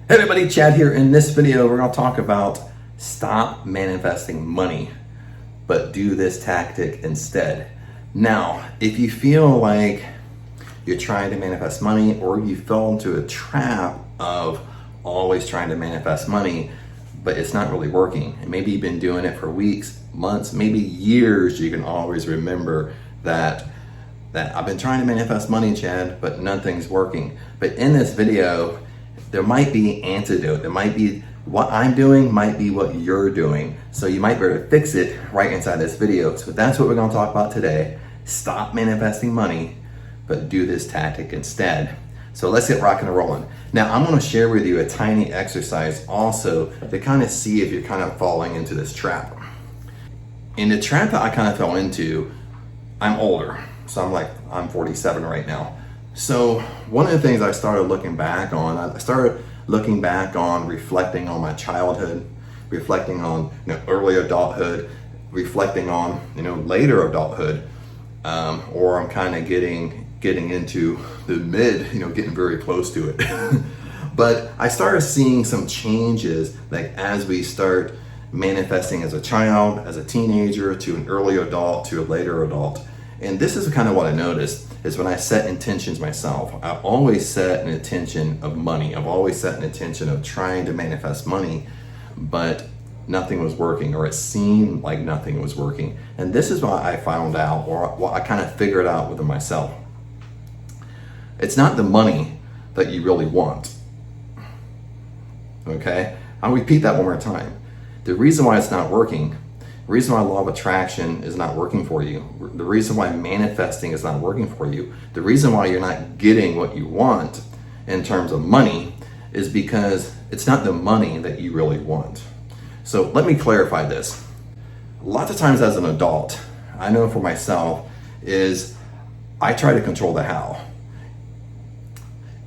Hey everybody, Chad here. In this video, we're going to talk about stop manifesting money, but do this tactic instead. Now, if you feel like you're trying to manifest money or you fell into a trap of always trying to manifest money, but it's not really working, and maybe you've been doing it for weeks, months, maybe years, you can always remember that I've been trying to manifest money, Chad, but nothing's working. But in this video, there might be antidote. There might be what I'm doing, might be what you're doing. So you might be able to fix it right inside this video. So that's what we're going to talk about today. Stop manifesting money, but do this tactic instead. So let's get rocking and rolling. Now I'm going to share with you a tiny exercise also to kind of see if you're kind of falling into this trap. In the trap that I kind of fell into, I'm older. So I'm 47 right now. So one of the things I started looking back on, reflecting on my childhood, reflecting on early adulthood, reflecting on later adulthood, or I'm kind of getting into the mid, getting very close to it. But I started seeing some changes, like as we start manifesting as a child, as a teenager, to an early adult, to a later adult. And this is kind of what I noticed is when I set intentions myself, I always set an intention of money. I've always set an intention of trying to manifest money, but nothing was working, or it seemed like nothing was working. And this is what I found out, or what I kind of figured out within myself. It's not the money that you really want. Okay? I'll repeat that one more time. The reason why it's not working, the reason why law of attraction is not working for you, the reason why manifesting is not working for you, the reason why you're not getting what you want in terms of money is because it's not the money that you really want. So let me clarify this. Lots of times as an adult, I know for myself, is I try to control the how.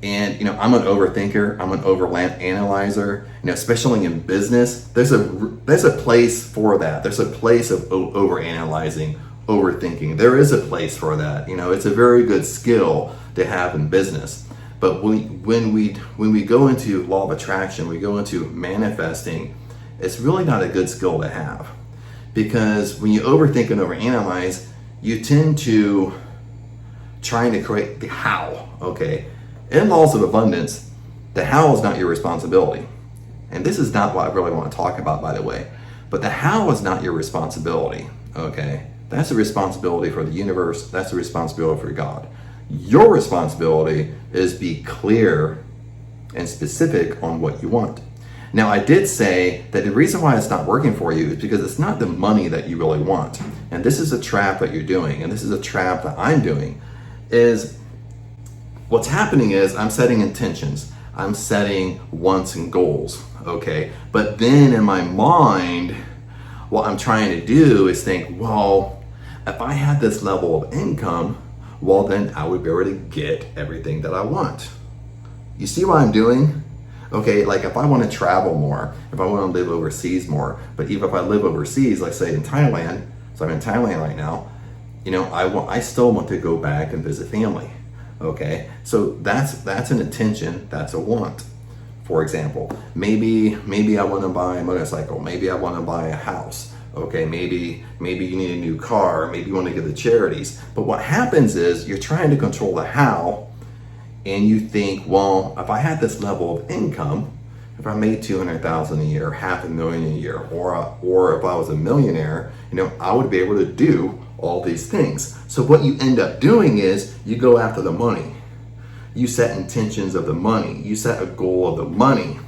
And I'm an overthinker, I'm an overanalyzer, especially in business. There's a place for that. There's a place of overanalyzing, overthinking. There is a place for that. It's a very good skill to have in business. But when we go into law of attraction, we go into manifesting, it's really not a good skill to have. Because when you overthink and overanalyze, you tend to trying to create the how, okay? In laws of abundance, the how is not your responsibility. And this is not what I really want to talk about, by the way. But the how is not your responsibility, okay? That's a responsibility for the universe. That's a responsibility for God. Your responsibility is be clear and specific on what you want. Now, I did say that the reason why it's not working for you is because it's not the money that you really want. And this is a trap that you're doing, and this is a trap that I'm doing, is what's happening is I'm setting intentions. I'm setting wants and goals, okay? But then in my mind, what I'm trying to do is think, well, if I had this level of income, well, then I would be able to get everything that I want. You see what I'm doing? Okay, like if I want to travel more, if I want to live overseas more, but even if I live overseas, let's say in Thailand, so I'm in Thailand right now, I still want to go back and visit family. Okay, so that's an intention, that's a want. For example, maybe I want to buy a motorcycle, maybe I want to buy a house. Okay, maybe you need a new car, maybe you want to give to charities. But what happens is you're trying to control the how, and you think, well, if I had this level of income, if I made $200,000 a year, $500,000 a year, or if I was a millionaire, I would be able to do all these things. So what you end up doing is you go after the money. You set intentions of the money. You set a goal of the money.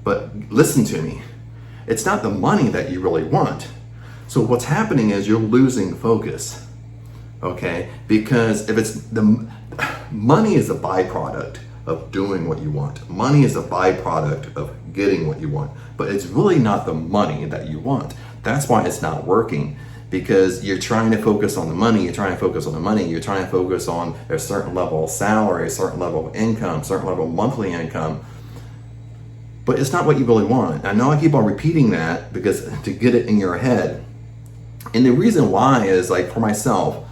But listen to me. It's not the money that you really want. So what's happening is you're losing focus. Okay? Because if it's money is a byproduct of doing what you want. Money is a byproduct of getting what you want. But it's really not the money that you want. That's why it's not working. Because you're trying to focus on the money, you're trying to focus on a certain level of salary, a certain level of income, a certain level of monthly income. But it's not what you really want. I know I keep on repeating that because to get it in your head. And the reason why is, like, for myself,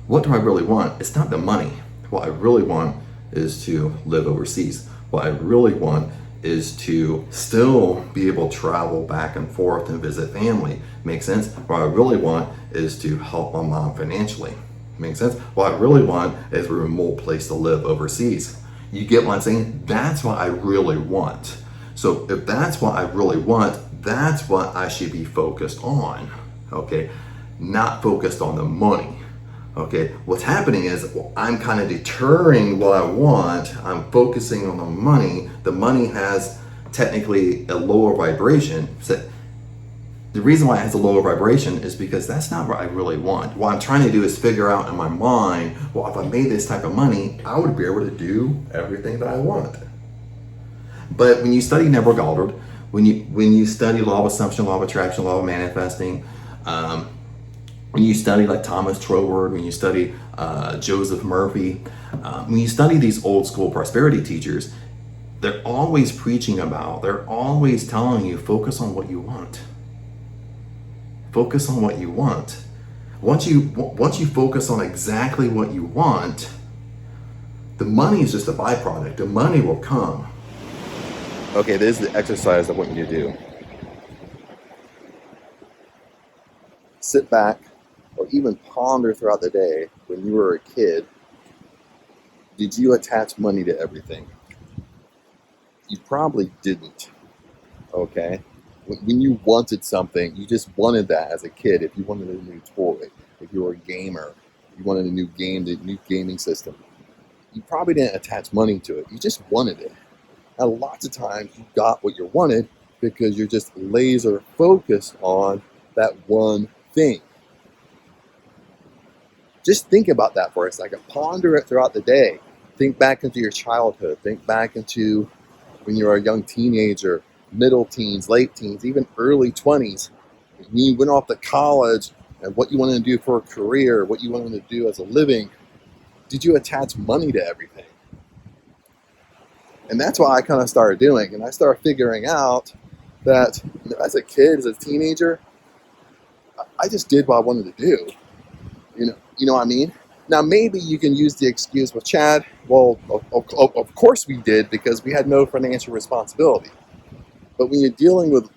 what do I really want? It's not the money. What I really want is to live overseas. What I really want is to still be able to travel back and forth and visit family. Makes sense? What I really want is to help my mom financially. Makes sense? What I really want is a remote place to live overseas. You get what I'm saying? That's what I really want. So if that's what I really want, that's what I should be focused on. Okay? Not focused on the money. Okay, what's happening is I'm kind of deterring what I want. I'm focusing on the money. The money has technically a lower vibration. So the reason why it has a lower vibration is because that's not what I really want. What I'm trying to do is figure out in my mind, well, if I made this type of money, I would be able to do everything that I want. But when you study Neville Goddard, when you study law of assumption, law of attraction, law of manifesting, when you study like Thomas Troward, when you study Joseph Murphy, when you study these old school prosperity teachers, they're always preaching about, they're always telling you, focus on what you want. Focus on what you want. Once you focus on exactly what you want, the money is just a byproduct. The money will come. Okay, this is the exercise I want you to do. Sit back, or even ponder throughout the day, when you were a kid, did you attach money to everything? You probably didn't, okay? When you wanted something, you just wanted that as a kid. If you wanted a new toy, if you were a gamer, you wanted a new game, the new gaming system, you probably didn't attach money to it. You just wanted it. Now, lots of times you got what you wanted because you're just laser focused on that one thing. Just think about that for a second. Ponder it throughout the day. Think back into your childhood. Think back into when you were a young teenager, middle teens, late teens, even early 20s. When you went off to college and what you wanted to do for a career, what you wanted to do as a living, did you attach money to everything? And that's what I kind of started doing. And I started figuring out that as a kid, as a teenager, I just did what I wanted to do. You know what I mean? Now, maybe you can use the excuse, well, Chad, well, of course we did because we had no financial responsibility. But when you're dealing with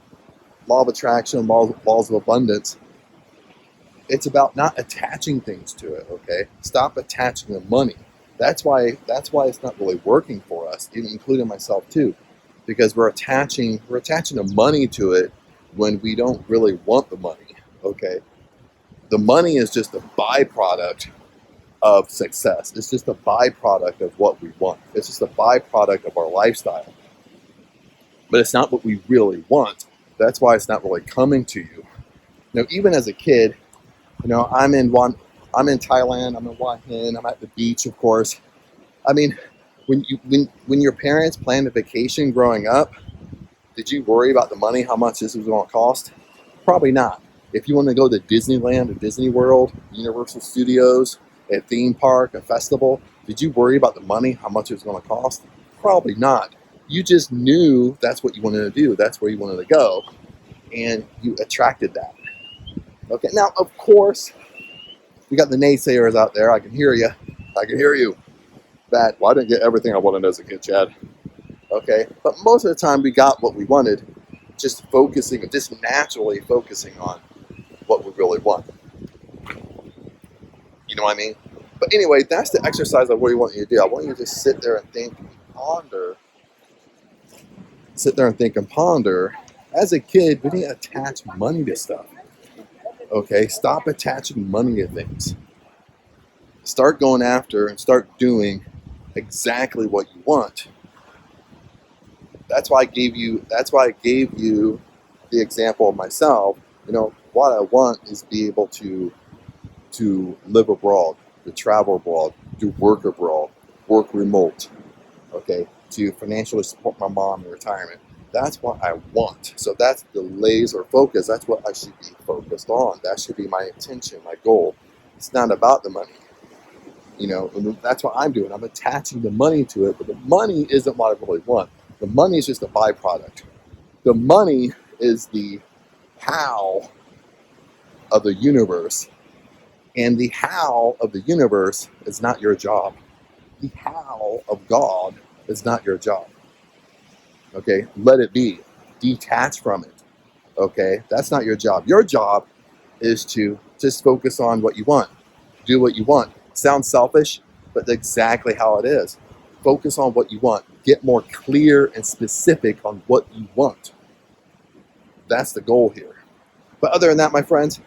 law of attraction, laws of abundance, it's about not attaching things to it, okay? Stop attaching the money. That's why it's not really working for us, even including myself too, because we're attaching the money to it when we don't really want the money, okay? The money is just a byproduct of success. It's just a byproduct of what we want. It's just a byproduct of our lifestyle. But it's not what we really want. That's why it's not really coming to you. Even as a kid, I'm in Thailand, I'm in Hua Hin, I'm at the beach, of course. I mean, when your parents planned a vacation growing up, did you worry about the money, how much this was going to cost? Probably not. If you want to go to Disneyland or Disney World, Universal Studios, a theme park, a festival, did you worry about the money, how much it was going to cost? Probably not. You just knew that's what you wanted to do. That's where you wanted to go. And you attracted that. Okay, now, of course, we got the naysayers out there. I can hear you. That, well, I didn't get everything I wanted as a kid, Chad. Okay, but most of the time we got what we wanted, just naturally focusing on what we really want. You know what I mean? But anyway, that's the exercise I really want you to do. I want you to just sit there and think and ponder. As a kid, we didn't attach money to stuff. Okay, stop attaching money to things. Start going after and start doing exactly what you want. That's why I gave you the example of myself. What I want is be able to live abroad, to travel abroad, to work abroad, work remote, okay, to financially support my mom in retirement. That's what I want. So that's the laser focus. That's what I should be focused on. That should be my intention, my goal. It's not about the money. And that's what I'm doing. I'm attaching the money to it, but the money isn't what I really want. The money is just a byproduct. The money is the how of the universe. And the how of the universe is not your job. The how of God is not your job. Okay, let it be. Detach from it. Okay, that's not your job. Your job is to just focus on what you want. Do what you want. Sounds selfish, but that's exactly how it is. Focus on what you want. Get more clear and specific on what you want. That's the goal here. But other than that, my friends,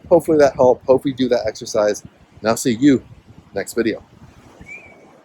hopefully that helped. Hopefully do that exercise. And I'll see you next video.